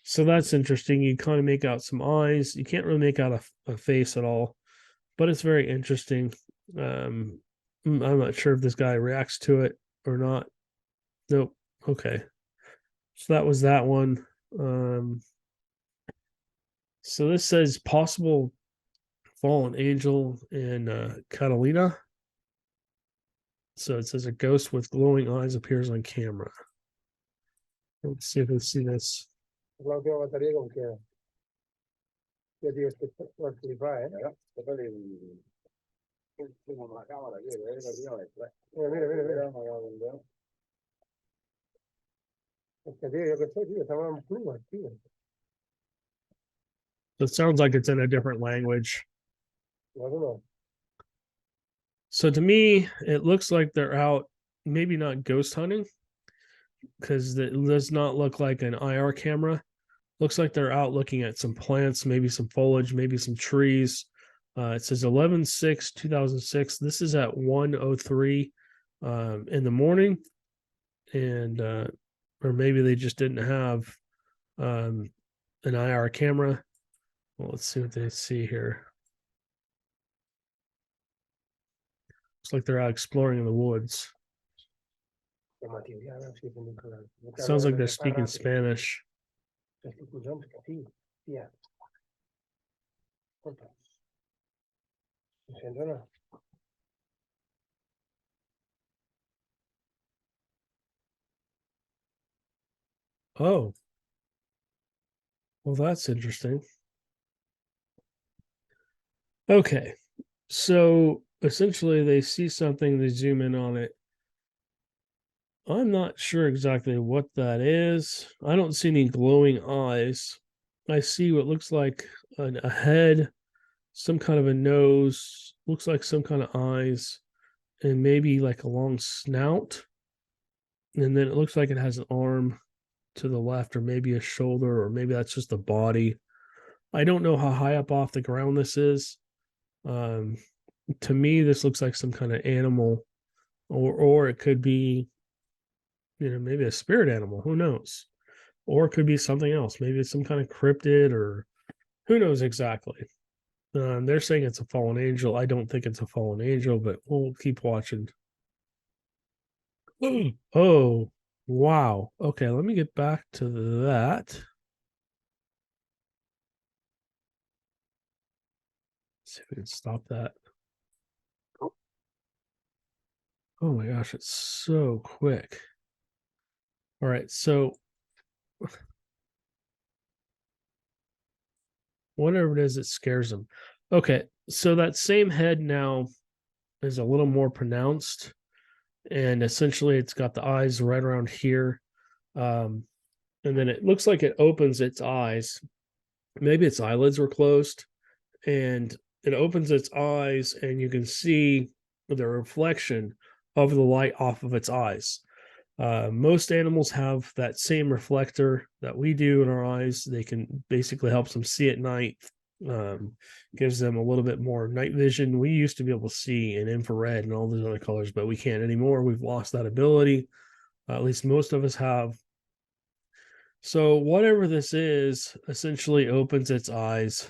So that's interesting. You kind of make out some eyes. You can't really make out a face at all, but it's very interesting. I'm not sure if this guy reacts to it or not. Nope. Okay. So that was that one. So this says possible fallen angel in Catalina. So it says a ghost with glowing eyes appears on camera. Let's see if we see this. La última batería con que tienes que participar, ¿eh? Tengo la cámara aquí, mira. Es que, tío, yo qué sé, tío, estaba en plumas, tío. So it sounds like it's in a different language. I don't know. So to me, it looks like they're out, maybe not ghost hunting, because it does not look like an IR camera. Looks like they're out looking at some plants, maybe some foliage, maybe some trees. It says 11/6/2006. This is at 1:03 in the morning, and or maybe they just didn't have an IR camera. Well, let's see what they see here. Looks like they're out exploring in the woods. Sounds like they're speaking Spanish. Oh, well, that's interesting. Okay, so essentially they see something, they zoom in on it. I'm not sure exactly what that is. I don't see any glowing eyes. I see what looks like a head, some kind of a nose, looks like some kind of eyes, and maybe like a long snout. And then it looks like it has an arm to the left, or maybe a shoulder, or maybe that's just a body. I don't know how high up off the ground this is. To me, this looks like some kind of animal, or it could be, maybe a spirit animal. Who knows? Or it could be something else. Maybe it's some kind of cryptid, or who knows exactly. They're saying it's a fallen angel. I don't think it's a fallen angel, but we'll keep watching. Oh, wow. Okay, let me get back to that. Let's see if we can stop that. Oh my gosh, it's so quick. All right, so whatever it is, it scares them. Okay, so that same head now is a little more pronounced, and essentially it's got the eyes right around here. And then it looks like it opens its eyes. Maybe its eyelids were closed, and it opens its eyes, and you can see the reflection of the light off of its eyes. Most animals have that same reflector that we do in our eyes. They can basically help them see at night, gives them a little bit more night vision. We used to be able to see in infrared and all those other colors, but we can't anymore. We've lost that ability. At least most of us have. So whatever this is essentially opens its eyes.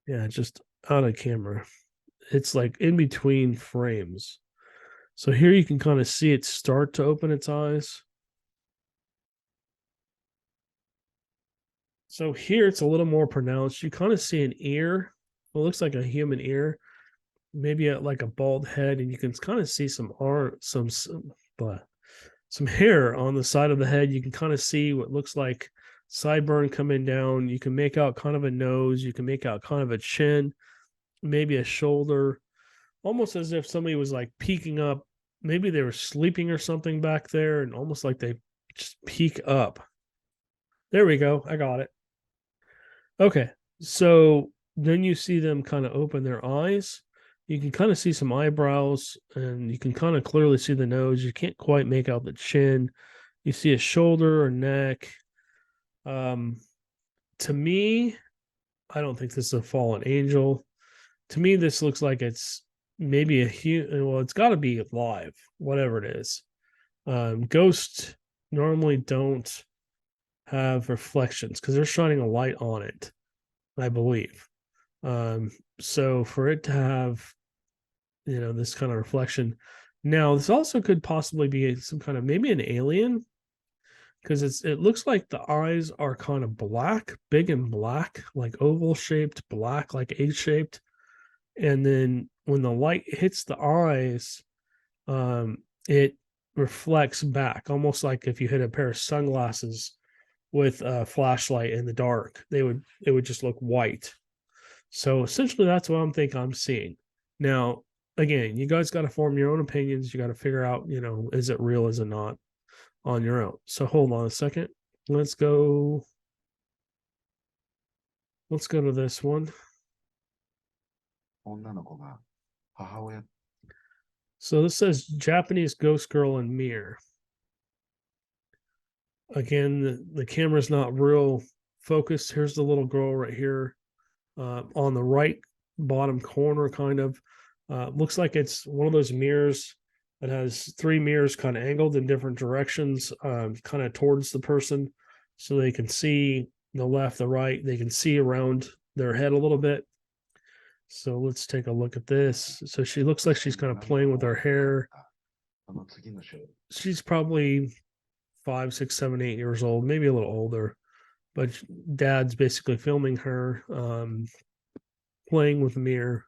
Yeah, just out of camera. It's like in between frames. So here you can kind of see it start to open its eyes. So here it's a little more pronounced. You kind of see an ear. It looks like a human ear, maybe like a bald head, and you can kind of see some hair on the side of the head. You can kind of see what looks like sideburn coming down. You can make out kind of a nose. You can make out kind of a chin, maybe a shoulder, almost as if somebody was like peeking up. Maybe they were sleeping or something back there, and almost like they just peek up. There we go. I got it. Okay. So then you see them kind of open their eyes. You can kind of see some eyebrows and you can kind of clearly see the nose. You can't quite make out the chin. You see a shoulder or neck. Um, to me, I don't think this is a fallen angel. To me, this looks like it's maybe a human. Well, it's got to be alive, whatever it is. Ghosts normally don't have reflections because they're shining a light on it, I believe. So for it to have, this kind of reflection. Now, this also could possibly be some kind of maybe an alien because it looks like the eyes are kind of black, big and black, like oval shaped, black, like egg shaped. And then when the light hits the eyes, it reflects back, almost like if you hit a pair of sunglasses with a flashlight in the dark, it would just look white. So essentially, that's what I'm seeing. Now, again, you guys got to form your own opinions. You got to figure out, is it real, is it not, on your own. So hold on a second. Let's go. Let's go to this one. 女の子が母親 So this says Japanese ghost girl in mirror. Again, the camera's not real focused. Here's the little girl right here on the right bottom corner, kind of. Looks like it's one of those mirrors that has three mirrors kind of angled in different directions, kind of towards the person, so they can see the left, the right. They can see around their head a little bit. So let's take a look at this. So she looks like she's kind of playing with her hair. その次の週 She's probably 5, 6, 7, 8 years old, maybe a little older. But dad's basically filming her playing with a mirror.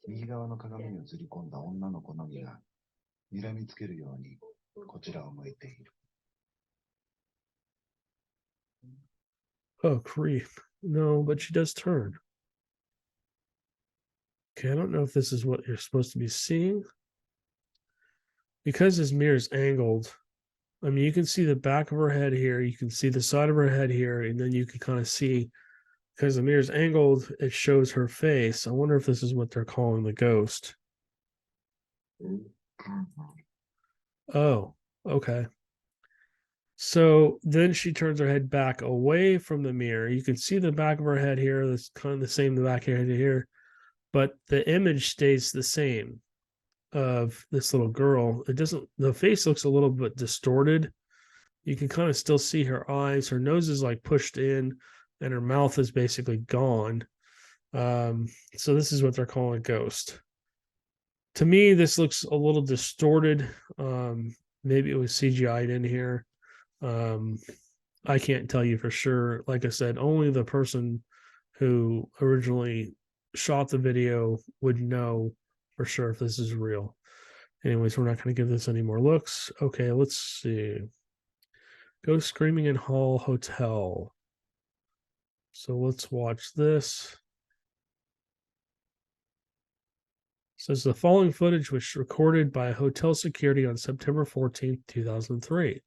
右側の鏡に映り込んだ女の子のみが睨みつけるようにこちらを向いている。 Oh, creep. No, but she does turn. Okay, I don't know if this is what you're supposed to be seeing. Because this mirror is angled, I mean, you can see the back of her head here, you can see the side of her head here, and then you can kind of see, because the mirror is angled, it shows her face. I wonder if this is what they're calling the ghost. Oh, okay. So then she turns her head back away from the mirror. You can see the back of her head here. That's kind of the same, the back head here, but the image stays the same of this little girl. It doesn't, the face looks a little bit distorted. You can kind of still see her eyes. Her nose is like pushed in, and her mouth is basically gone. So this is what they're calling a ghost. To me, this looks a little distorted. Maybe it was CGI'd in here. I can't tell you for sure. Like I said, only the person who originally shot the video would know for sure if this is real. Anyways, we're not going to give this any more looks. Okay, let's see. Ghost screaming in hall hotel. So let's watch this. It says the following footage was recorded by hotel security on September 14th, 2003.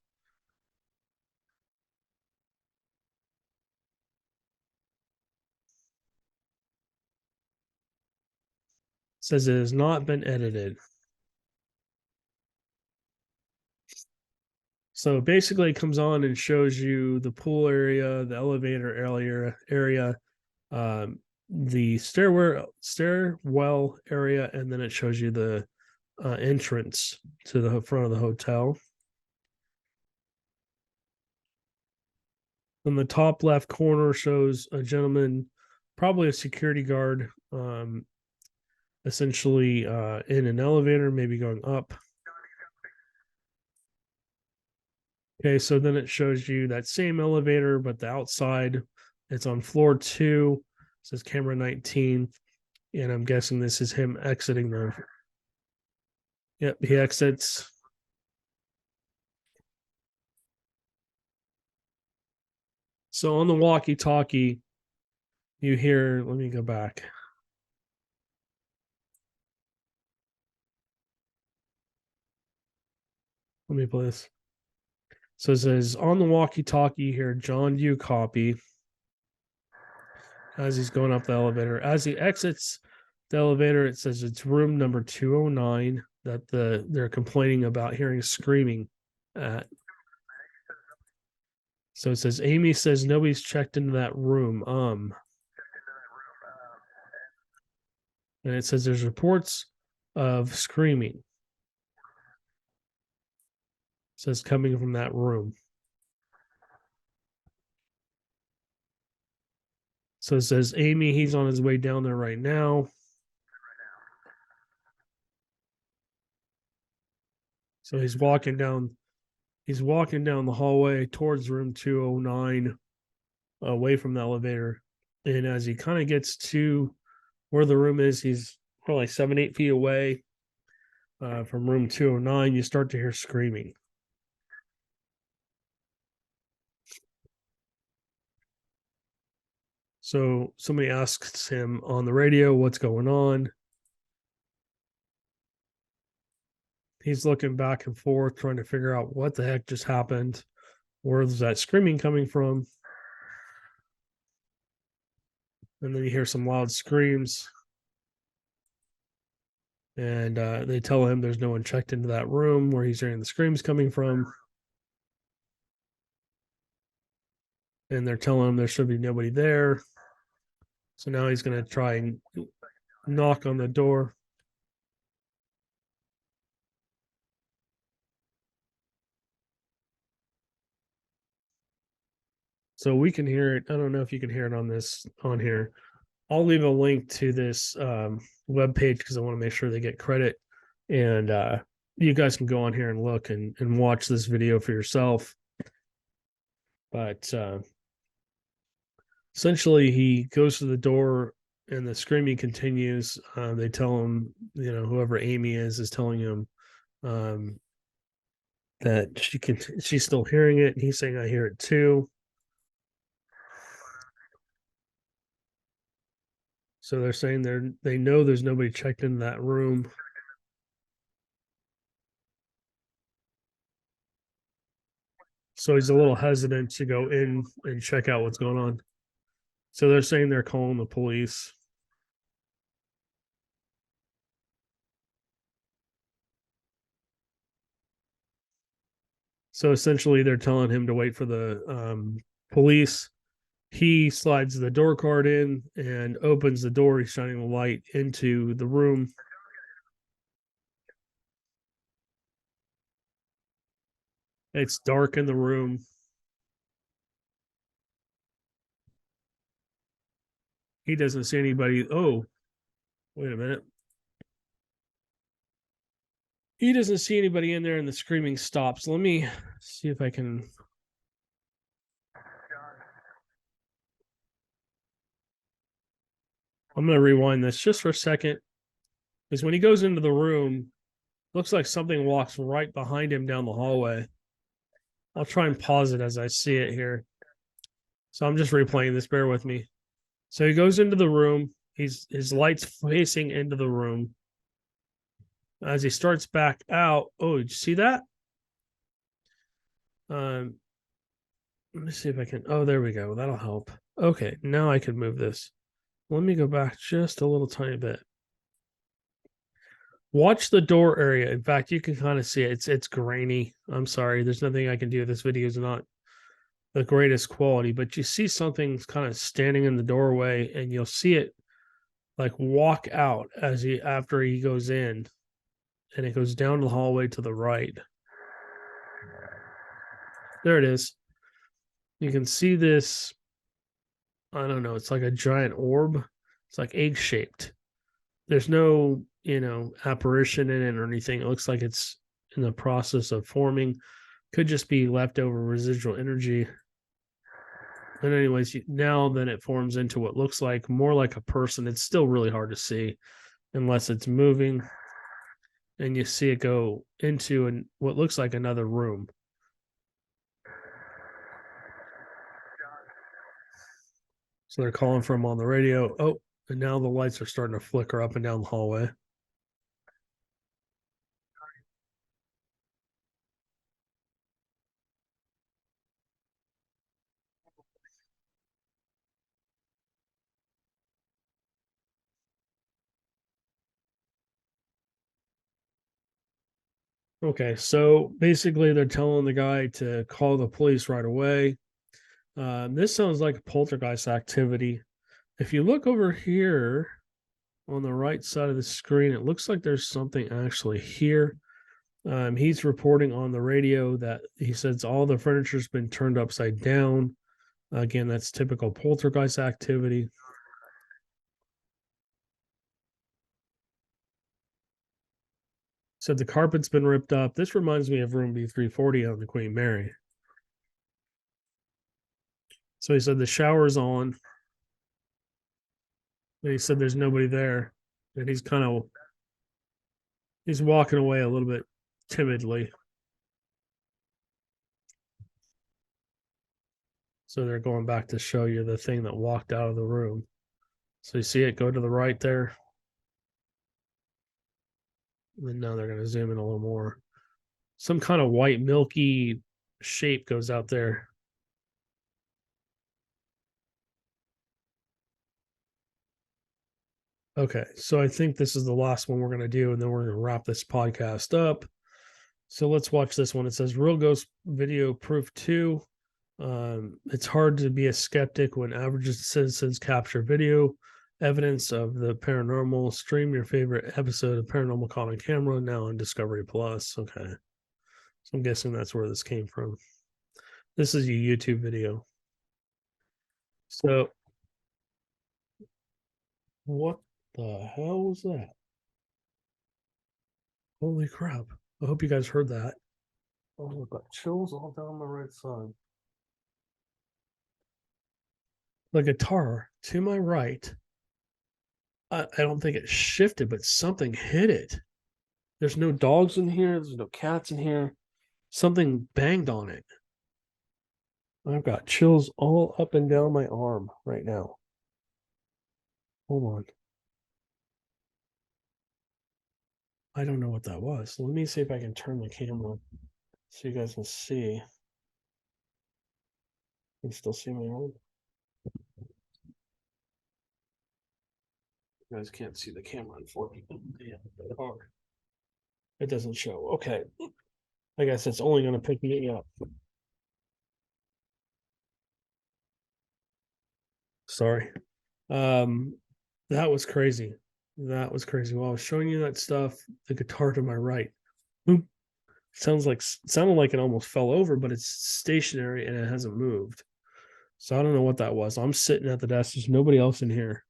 Says it has not been edited. So basically, it comes on and shows you the pool area, the elevator area, the stairwell area, and then it shows you the entrance to the front of the hotel. On the top left corner shows a gentleman, probably a security guard, essentially in an elevator, maybe going up. Okay, so then it shows you that same elevator, but the outside, it's on floor 2. It says camera 19. And I'm guessing this is him exiting the. Yep, he exits. So on the walkie-talkie, you hear, let me go back. Let me play this. So it says on the walkie-talkie, you hear, John, do you copy? As he's going up the elevator. As he exits the elevator, it says it's room number 209 that they're complaining about hearing screaming at. So it says Amy says nobody's checked into that room. And it says there's reports of screaming. It says coming from that room. So it says Amy, he's on his way down there right now. So he's walking down the hallway towards room 209, away from the elevator. And as he kind of gets to where the room is, he's probably 7-8 feet away from room 209. You start to hear screaming. So somebody asks him on the radio what's going on. He's looking back and forth, trying to figure out what the heck just happened. Where's that screaming coming from? And then you hear some loud screams. And they tell him there's no one checked into that room where he's hearing the screams coming from. And they're telling him there should be nobody there. So now he's going to try and knock on the door. So we can hear it. I don't know if you can hear it on here. I'll leave a link to this web page because I want to make sure they get credit. And you guys can go on here and look and watch this video for yourself. But essentially, he goes to the door and the screaming continues. They tell him, whoever Amy is telling him that she's still hearing it. And he's saying, I hear it too. So they're saying they know there's nobody checked in that room. So he's a little hesitant to go in and check out what's going on. So they're saying they're calling the police. So essentially, they're telling him to wait for the police. He slides the door card in and opens the door. He's shining the light into the room. It's dark in the room. He doesn't see anybody. Oh, wait a minute. He doesn't see anybody in there and the screaming stops. Let me see if I can. I'm going to rewind this just for a second. Because when he goes into the room, looks like something walks right behind him down the hallway. I'll try and pause it as I see it here. So I'm just replaying this. Bear with me. So he goes into the room. His light's facing into the room. As he starts back out, oh, did you see that? Let me see if I can. Oh, there we go. That'll help. Okay, now I can move this. Let me go back just a little tiny bit. Watch the door area. In fact, you can kind of see it. It's grainy. I'm sorry. There's nothing I can do. This video is not the greatest quality, but you see something kind of standing in the doorway, and you'll see it like walk out after he goes in. and it goes down the hallway to the right. There it is. You can see this. I don't know. It's like a giant orb. It's like egg shaped. There's no, apparition in it or anything. It looks like it's in the process of forming. Could just be leftover residual energy. And anyways, now then it forms into what looks like more like a person. It's still really hard to see unless it's moving. And you see it go into what looks like another room. So they're calling for him on the radio. Oh, and now the lights are starting to flicker up and down the hallway. Okay, so basically they're telling the guy to call the police right away. This sounds like poltergeist activity. If you look over here on the right side of the screen, it looks like there's something actually here. He's reporting on the radio that he says all the furniture's been turned upside down. Again, that's typical poltergeist activity. Said the carpet's been ripped up. This reminds me of room B340 on the Queen Mary. So he said the shower's on. And he said there's nobody there. And he's walking away a little bit timidly. So they're going back to show you the thing that walked out of the room. So you see it go to the right there. And then now they're going to zoom in a little more. Some kind of white milky shape goes out there. Okay, so I think this is the last one we're going to do, and then we're going to wrap this podcast up. So let's watch this one. It says Real Ghost Video Proof 2. It's hard to be a skeptic when average citizens capture video evidence of the paranormal. Stream your favorite episode of Paranormal Caught on Camera now on Discovery Plus. Okay. So I'm guessing that's where this came from. This is a YouTube video. So what the hell was that? Holy crap. I hope you guys heard that. Oh, I've got chills all down my right side. The guitar to my right, I don't think it shifted, but something hit it. There's no dogs in here. There's no cats in here. Something banged on it. I've got chills all up and down my arm right now. Hold on. I don't know what that was. Let me see if I can turn the camera so you guys can see. You can still see my arm. You guys can't see the camera, unfortunately. Yeah, it doesn't show. Okay. I guess it's only going to pick me up. Sorry. That was crazy. That was crazy. While I was showing you that stuff, the guitar to my right, boom, sounded like it almost fell over, but it's stationary and it hasn't moved. So I don't know what that was. I'm sitting at the desk. There's nobody else in here.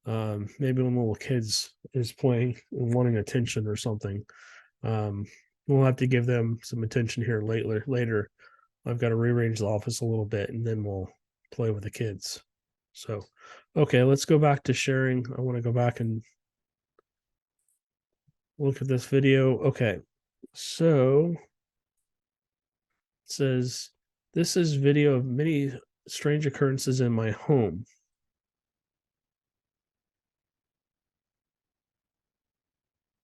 Maybe one of the little kids is playing and wanting attention or something. We'll have to give them some attention here later. I've got to rearrange the office a little bit and then we'll play with the kids. So, okay, let's go back to sharing. I want to go back and look at this video. Okay, so it says this is video of many strange occurrences in my home.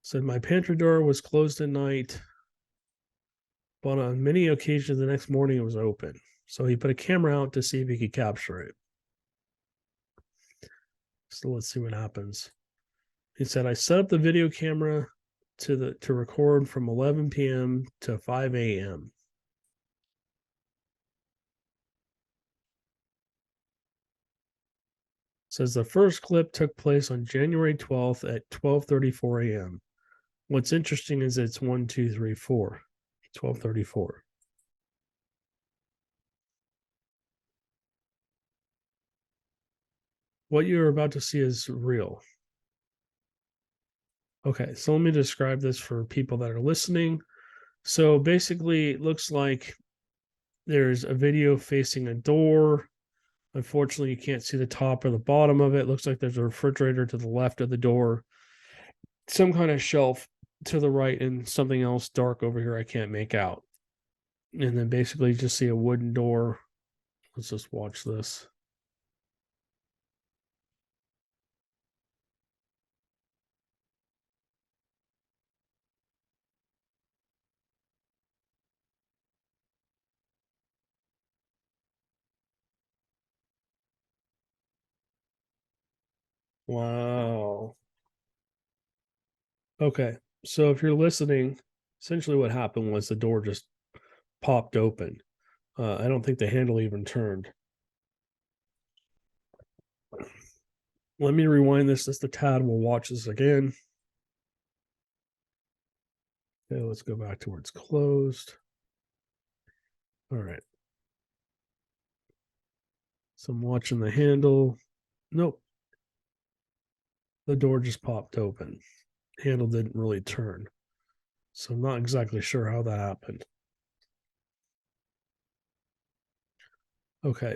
Said my pantry door was closed at night, but on many occasions the next morning it was open. So he put a camera out to see if he could capture it. So let's see what happens. He said I set up the video camera to record from 11 p.m. to 5 a.m. Says the first clip took place on January 12th at 12:34 a.m. What's interesting is it's 1, 2, 3, 4, 1234. What you're about to see is real. Okay, so let me describe this for people that are listening. So basically, it looks like there's a video facing a door. Unfortunately, you can't see the top or the bottom of it. It looks like there's a refrigerator to the left of the door, some kind of shelf to the right, and something else dark over here I can't make out. And then basically just see a wooden door. Let's just watch this. Wow. Okay. So if you're listening, essentially what happened was the door just popped open. I don't think the handle even turned. Let me rewind this just a tad. We'll watch this again. Okay, let's go back to where it's closed. All right. So I'm watching the handle. Nope. The door just popped open. Handle didn't really turn. So I'm not exactly sure how that happened. Okay.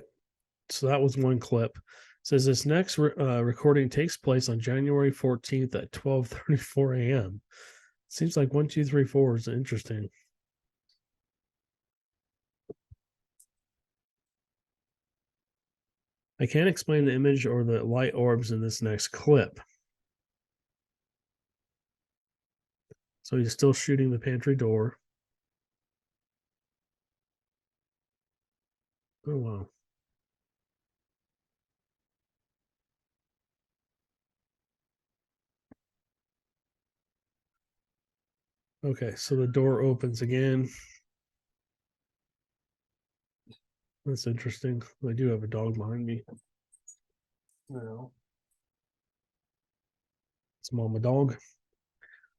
So that was one clip. It says this next recording takes place on January 14th at 12:34 a.m. Seems like 1, 2, 3, 4 is interesting. I can't explain the image or the light orbs in this next clip. So he's still shooting the pantry door. Oh, wow. Okay, so the door opens again. That's interesting. I do have a dog behind me. No. It's Mama Dog.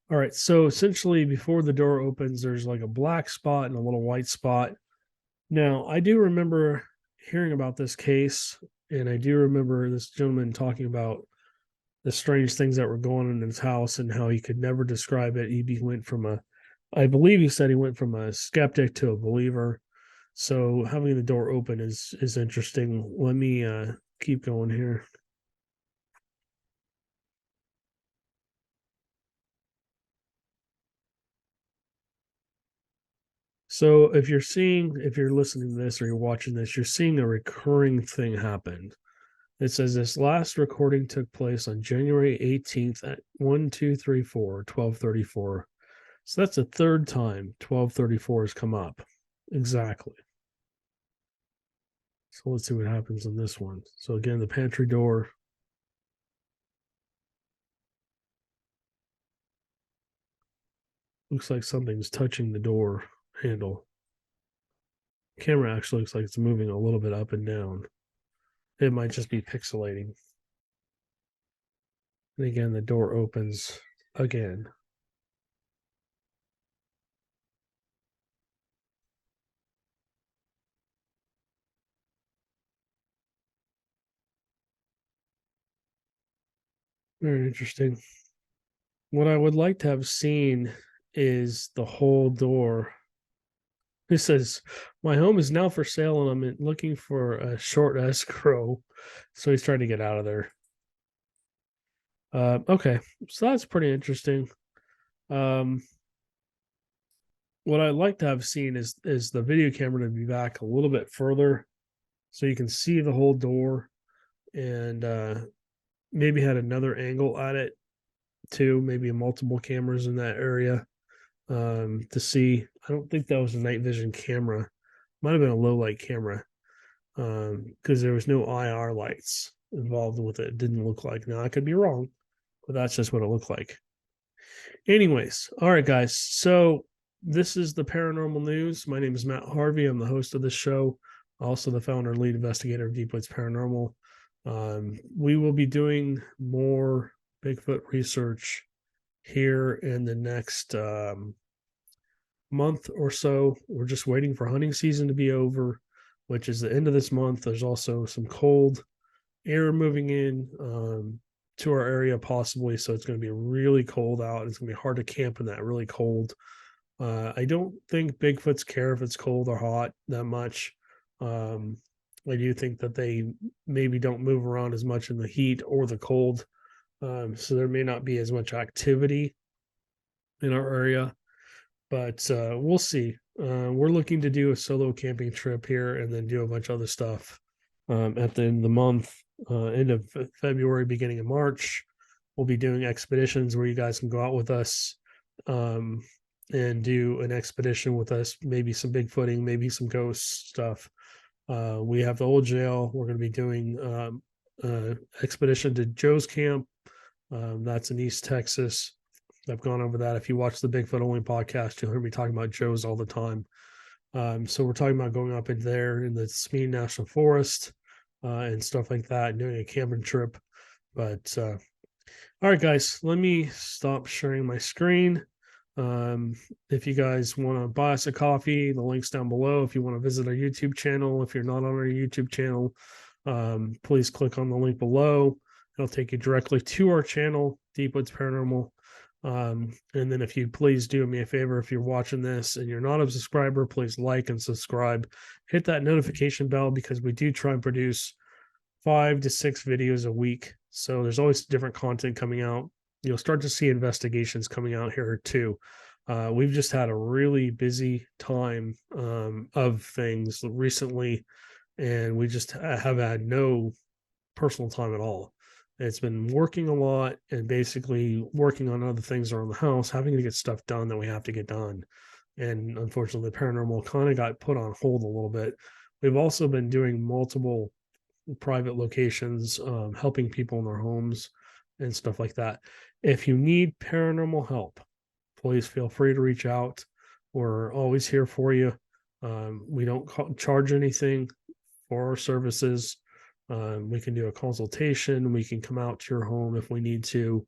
All right, so essentially before the door opens, there's like a black spot and a little white spot. Now, I do remember hearing about this case, and I do remember this gentleman talking about the strange things that were going on in his house and how he could never describe it. He went from I believe he said he went from a skeptic to a believer. So having the door open is interesting. Let me keep going here. So if you're listening to this or you're watching this, you're seeing a recurring thing happen. It says this last recording took place on January 18th at 12:34. So that's the third time 12:34 has come up. Exactly. So let's see what happens on this one. So again, the pantry door. Looks like something's touching the door handle. Camera actually looks like it's moving a little bit up and down. It might just be pixelating. And again, the door opens again. Very interesting. What I would like to have seen is the whole door. It says, "My home is now for sale, and I'm looking for a short escrow." So he's trying to get out of there. Okay, so that's pretty interesting. Um, what I'd like to have seen is the video camera to be back a little bit further, so you can see the whole door, and maybe had another angle at it too. Maybe multiple cameras in that area to see. I don't think that was a night vision camera. Might have been a low light camera because there was no IR lights involved with it. It didn't look like. Now I could be wrong, but that's just what it looked like. Anyways, all right, guys. So this is the paranormal news. My name is Matt Harvey. I'm the host of this show, also the founder and lead investigator of Deep Woods Paranormal. We will be doing more Bigfoot research here in the next month or so. We're just waiting for hunting season to be over, which is the end of this month. There's also some cold air moving in to our area, possibly. So it's going to be really cold out. It's going to be hard to camp in that really cold. I don't think Bigfoots care if it's cold or hot that much. I do think that they maybe don't move around as much in the heat or the cold. So there may not be as much activity in our area, but we'll see. We're looking to do a solo camping trip here and then do a bunch of other stuff at the end of the month, end of February, beginning of March. We'll be doing expeditions where you guys can go out with us and do an expedition with us, maybe some bigfooting, maybe some ghost stuff. We have the old jail. We're going to be doing expedition to Joe's camp. That's in East Texas. I've gone over that. If you watch the Bigfoot Only podcast, you'll hear me talking about Joe's all the time. So we're talking about going up in there in the Smee National Forest and stuff like that, and doing a camping trip. But all right, guys, let me stop sharing my screen. If you guys want to buy us a coffee, the link's down below. If you want to visit our YouTube channel, if you're not on our YouTube channel, please click on the link below. It'll take you directly to our channel, Deep Woods Paranormal. And then if you please do me a favor, if you're watching this and you're not a subscriber, please like and subscribe. Hit that notification bell because we do try and produce 5 to 6 videos a week. So there's always different content coming out. You'll start to see investigations coming out here too. We've just had a really busy time of things recently, and we just have had no personal time at all. It's been working a lot and basically working on other things around the house, having to get stuff done that we have to get done. And unfortunately, the paranormal kind of got put on hold a little bit. We've also been doing multiple private locations, helping people in their homes and stuff like that. If you need paranormal help, please feel free to reach out. We're always here for you. We don't charge anything for our services. We can do a consultation. We can come out to your home if we need to.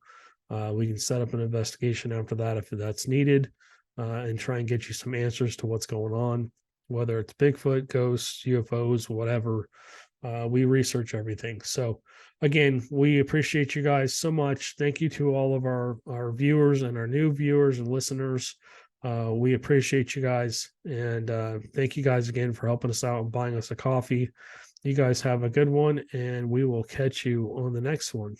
We can set up an investigation after that if that's needed, and try and get you some answers to what's going on, whether it's Bigfoot, ghosts, UFOs, whatever. We research everything. So again, we appreciate you guys so much. Thank you to all of our viewers and our new viewers and listeners. We appreciate you guys. And thank you guys again for helping us out and buying us a coffee. You guys have a good one, and we will catch you on the next one.